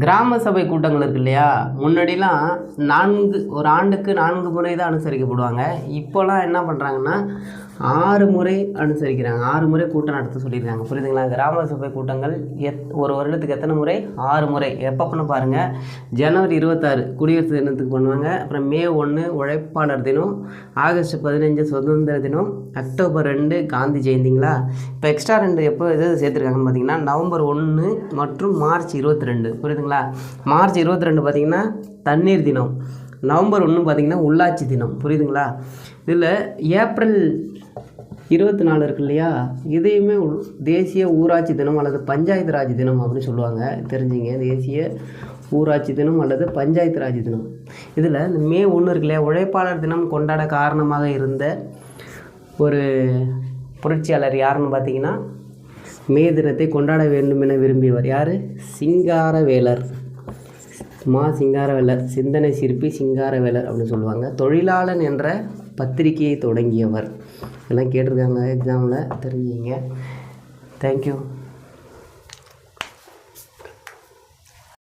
கிராம சபை கூட்டங்கள் இருக்கு இல்லையா, முன்னாடிலாம் ஒரு ஆண்டுக்கு 4 முறை தான் அனுசரிக்கப்படுவாங்க. இப்போலாம் என்ன பண்ணுறாங்கன்னா 6 முறை அனுசரிக்கிறாங்க. 6 முறை கூட்டம் நடத்த சொல்லியிருக்காங்க. புரியுதுங்களா? கிராம சபை கூட்டங்கள் ஒரு வருடத்துக்கு எத்தனை முறை? 6 முறை. எப்பப்போன்னு பாருங்கள், ஜனவரி 26 குடியரசு தினத்துக்கு பண்ணுவாங்க. அப்புறம் மே 1 உழைப்பாளர் தினம், ஆகஸ்ட் 15 சுதந்திர தினம், அக்டோபர் 2 காந்தி ஜெயந்திங்களா. இப்போ எக்ஸ்ட்ரா 2 எப்போ சேர்த்துருக்காங்கன்னு பார்த்தீங்கன்னா நவம்பர் 1 மற்றும் மார்ச் 22. புரியுதுங்களா? மார்ச் 22 பார்த்திங்கன்னா தண்ணீர் தினம், நவம்பர் 1 பார்த்திங்கன்னா உள்ளாட்சி தினம். புரியுதுங்களா? இதில் ஏப்ரல் 24 இருக்கு இல்லையா, இதையுமே தேசிய ஊராட்சி தினம் அல்லது பஞ்சாயத்து ராஜ் தினம் அப்படின்னு சொல்லுவாங்க. தெரிஞ்சுங்க, தேசிய ஊராட்சி தினம் அல்லது பஞ்சாயத்து ராஜ் தினம். இதில் இந்த மே 1 இருக்கு இல்லையா, உழைப்பாளர் தினம் கொண்டாட காரணமாக இருந்த ஒரு புரட்சியாளர் யாருன்னு பார்த்தீங்கன்னா, மே தினத்தை கொண்டாட வேண்டும் என விரும்பியவர் யார்? சிங்காரவேலர். சிங்காரவேலர், சிந்தனை சிற்பி சிங்காரவேலர் அப்படின்னு சொல்லுவாங்க. தொழிலாளன் என்ற பத்திரிகையை தொடங்கியவர். இதெல்லாம் கேட்டிருக்காங்க எக்ஸாமில், தெரிஞ்சுங்க. தேங்க்யூ.